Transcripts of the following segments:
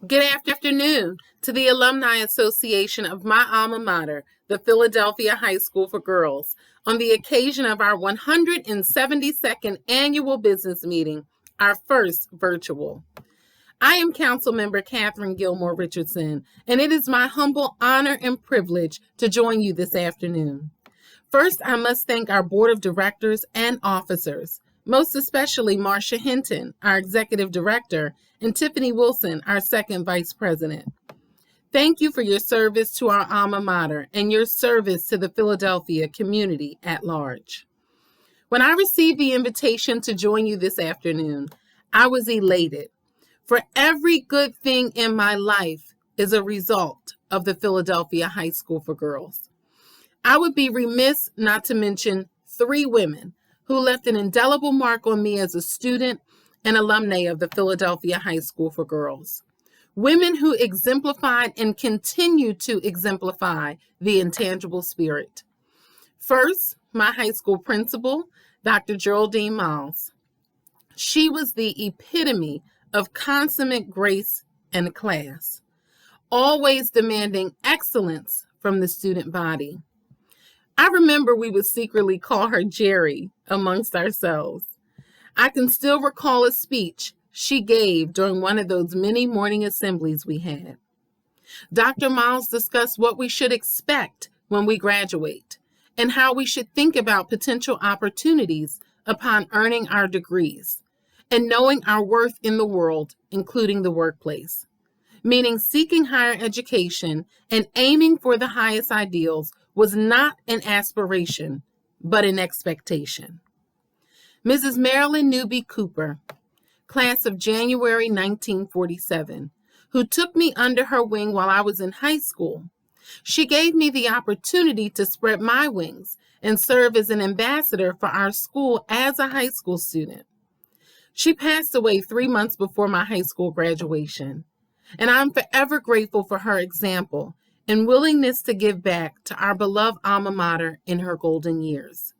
Good afternoon to the Alumni Association of my alma mater, the Philadelphia High School for Girls, on the occasion of our 172nd annual business meeting, our first virtual. I am Councilmember Katherine Gilmore Richardson, and it is my humble honor and privilege to join you this afternoon. First, I must thank our Board of Directors and officers, most especially Marcia Hinton, our Executive Director, and Tiffany Wilson, our Second Vice President. Thank you for your service to our alma mater and your service to the Philadelphia community at large. When I received the invitation to join you this afternoon, I was elated. For every good thing in my life is a result of the Philadelphia High School for Girls. I would be remiss not to mention 3 women who left an indelible mark on me as a student and alumnae of the Philadelphia High School for Girls. Women who exemplified and continue to exemplify the intangible spirit. First, my high school principal, Dr. Geraldine Miles. She was the epitome of consummate grace and class, always demanding excellence from the student body. I remember we would secretly call her Jerry amongst ourselves. I can still recall a speech she gave during one of those many morning assemblies we had. Dr. Miles discussed what we should expect when we graduate and how we should think about potential opportunities upon earning our degrees and knowing our worth in the world, including the workplace, meaning seeking higher education and aiming for the highest ideals was not an aspiration, but an expectation. Mrs. Marilyn Newby Cooper, class of January 1947, who took me under her wing while I was in high school. She gave me the opportunity to spread my wings and serve as an ambassador for our school as a high school student. She passed away 3 months before my high school graduation, and I'm forever grateful for her example and willingness to give back to our beloved alma mater in her golden years.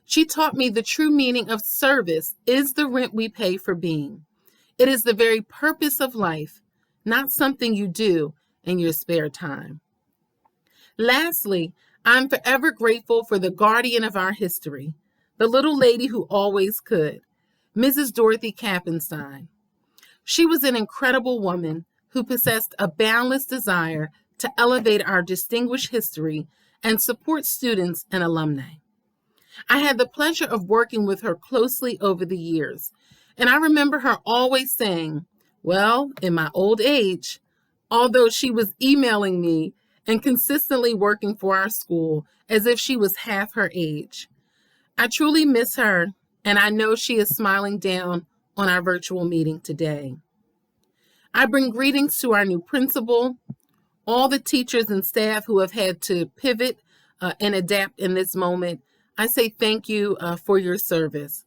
She taught me the true meaning of service is the rent we pay for being. It is the very purpose of life, not something you do in your spare time. Lastly, I'm forever grateful for the guardian of our history, the little lady who always could, Mrs. Dorothy Kappenstein. She was an incredible woman who possessed a boundless desire to elevate our distinguished history and support students and alumni. I had the pleasure of working with her closely over the years, and I remember her always saying, well, in my old age, although she was emailing me and consistently working for our school as if she was half her age. I truly miss her, and I know she is smiling down on our virtual meeting today. I bring greetings to our new principal, all the teachers and staff who have had to pivot and adapt in this moment. I say thank you for your service.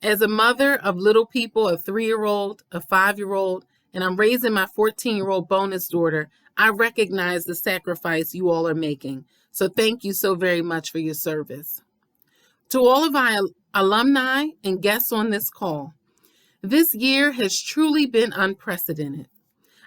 As a mother of little people, a 3-year-old, a 5-year-old, and I'm raising my 14-year-old bonus daughter, I recognize the sacrifice you all are making. So thank you so very much for your service. To all of our alumni and guests on this call, this year has truly been unprecedented.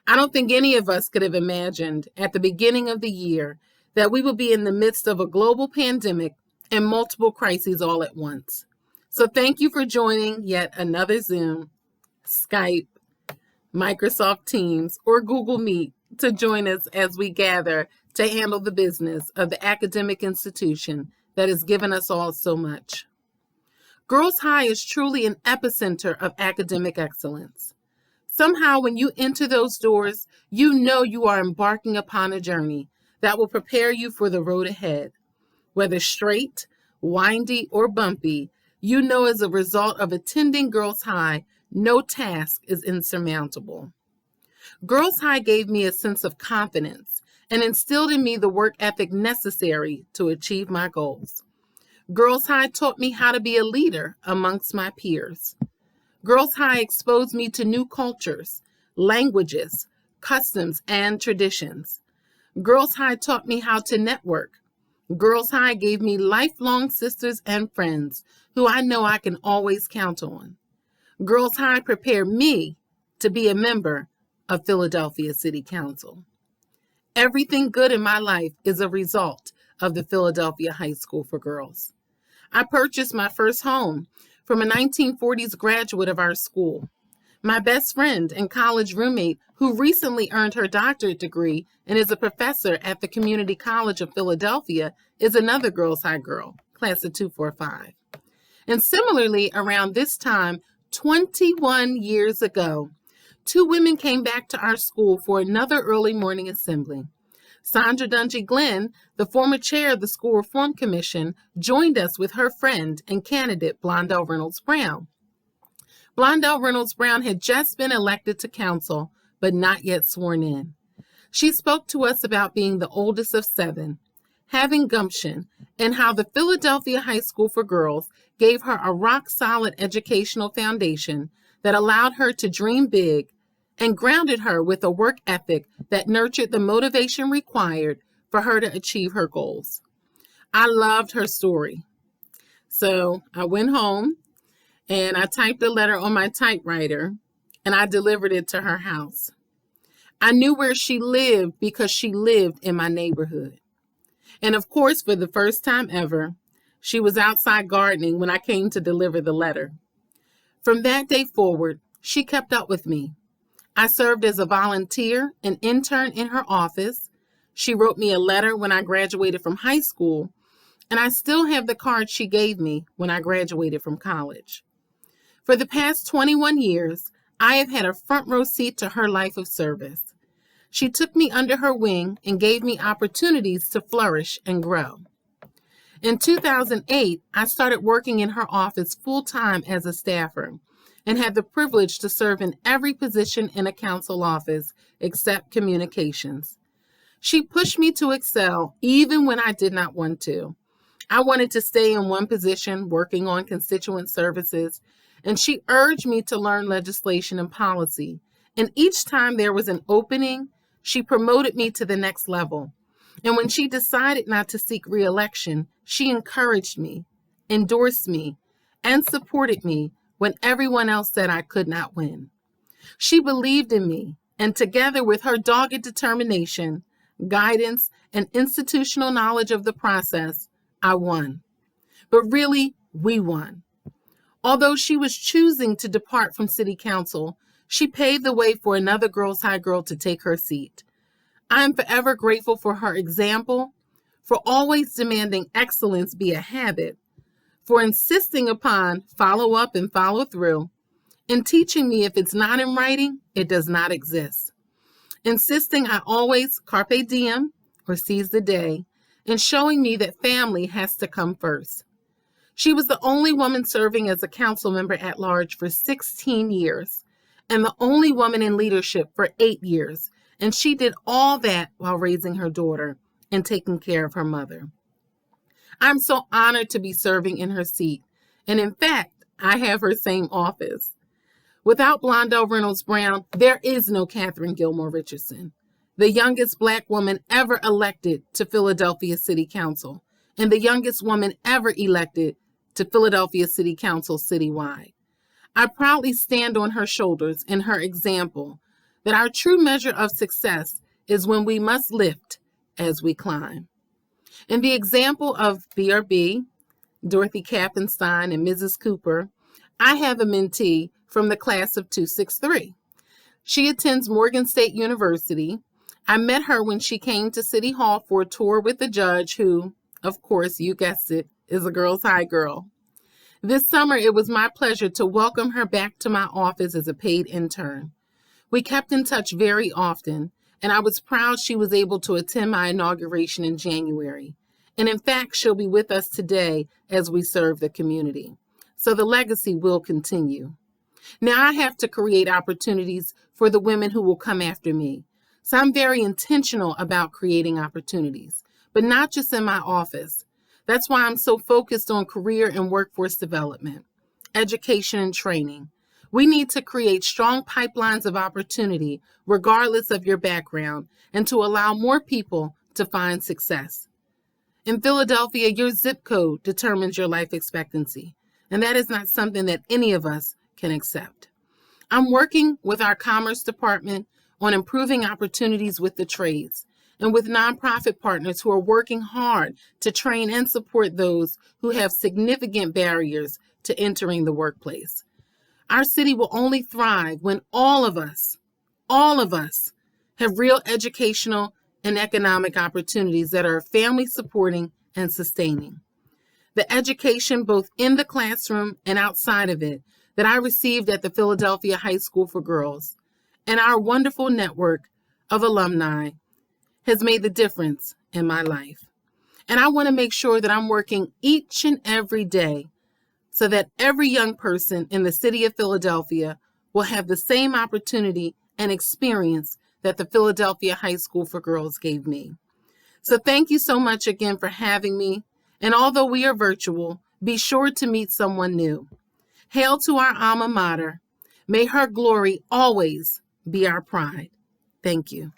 I don't think any of us could have imagined at the beginning of the year that we would be in the midst of a global pandemic and multiple crises all at once. So thank you for joining yet another Zoom, Skype, Microsoft Teams, or Google Meet to join us as we gather to handle the business of the academic institution that has given us all so much. Girls High is truly an epicenter of academic excellence. Somehow, when you enter those doors, you know you are embarking upon a journey that will prepare you for the road ahead. Whether straight, windy, or bumpy, you know as a result of attending Girls High, no task is insurmountable. Girls High gave me a sense of confidence and instilled in me the work ethic necessary to achieve my goals. Girls High taught me how to be a leader amongst my peers. Girls High exposed me to new cultures, languages, customs, and traditions. Girls High taught me how to network. Girls High gave me lifelong sisters and friends who I know I can always count on. Girls High prepared me to be a member of Philadelphia City Council. Everything good in my life is a result of the Philadelphia High School for Girls. I purchased my first home from a 1940s graduate of our school. My best friend and college roommate, who recently earned her doctorate degree and is a professor at the Community College of Philadelphia, is another Girls High girl, class of 245. And similarly, around this time, 21 years ago, two women came back to our school for another early morning assembly. Sandra Dungy Glenn, the former chair of the School Reform Commission, joined us with her friend and candidate, Blondell Reynolds Brown. Blondell Reynolds Brown had just been elected to council, but not yet sworn in. She spoke to us about being the oldest of 7, having gumption, and how the Philadelphia High School for Girls gave her a rock-solid educational foundation that allowed her to dream big and grounded her with a work ethic that nurtured the motivation required for her to achieve her goals. I loved her story. So I went home and I typed a letter on my typewriter and I delivered it to her house. I knew where she lived because she lived in my neighborhood. And of course, for the first time ever, she was outside gardening when I came to deliver the letter. From that day forward, she kept up with me. I served as a volunteer and intern in her office. She wrote me a letter when I graduated from high school, and I still have the card she gave me when I graduated from college. For the past 21 years, I have had a front row seat to her life of service. She took me under her wing and gave me opportunities to flourish and grow. In 2008, I started working in her office full-time as a staffer and had the privilege to serve in every position in a council office except communications. She pushed me to excel even when I did not want to. I wanted to stay in one position working on constituent services, and she urged me to learn legislation and policy. And each time there was an opening, she promoted me to the next level. And when she decided not to seek re-election, she encouraged me, endorsed me, and supported me when everyone else said I could not win. She believed in me, and together with her dogged determination, guidance, and institutional knowledge of the process, I won. But really, we won. Although she was choosing to depart from City Council, she paved the way for another Girls High girl to take her seat. I am forever grateful for her example, for always demanding excellence be a habit, for insisting upon follow up and follow through, and teaching me if it's not in writing, it does not exist. Insisting I always carpe diem, or seize the day, and showing me that family has to come first. She was the only woman serving as a council member at large for 16 years, and the only woman in leadership for 8 years, and she did all that while raising her daughter and taking care of her mother. I'm so honored to be serving in her seat, and in fact, I have her same office. Without Blondell Reynolds Brown, there is no Katherine Gilmore Richardson, the youngest Black woman ever elected to Philadelphia City Council, and the youngest woman ever elected to Philadelphia City Council citywide. I proudly stand on her shoulders and her example that our true measure of success is when we must lift as we climb. In the example of BRB, Dorothy Kappenstein, and Mrs. Cooper, I have a mentee from the class of 263. She attends Morgan State University. I met her when she came to City Hall for a tour with the judge who, of course, you guessed it, is a Girls High girl. This summer, it was my pleasure to welcome her back to my office as a paid intern. We kept in touch very often, and I was proud she was able to attend my inauguration in January. And in fact, she'll be with us today as we serve the community. So the legacy will continue. Now I have to create opportunities for the women who will come after me. So I'm very intentional about creating opportunities, but not just in my office. That's why I'm so focused on career and workforce development, education and training. We need to create strong pipelines of opportunity, regardless of your background, and to allow more people to find success. In Philadelphia, your zip code determines your life expectancy, and that is not something that any of us can accept. I'm working with our Commerce Department on improving opportunities with the trades, and with nonprofit partners who are working hard to train and support those who have significant barriers to entering the workplace. Our city will only thrive when all of us, have real educational and economic opportunities that are family supporting and sustaining. The education, both in the classroom and outside of it, that I received at the Philadelphia High School for Girls and our wonderful network of alumni has made the difference in my life. And I want to make sure that I'm working each and every day so that every young person in the city of Philadelphia will have the same opportunity and experience that the Philadelphia High School for Girls gave me. So thank you so much again for having me. And although we are virtual, be sure to meet someone new. Hail to our alma mater. May her glory always be our pride. Thank you.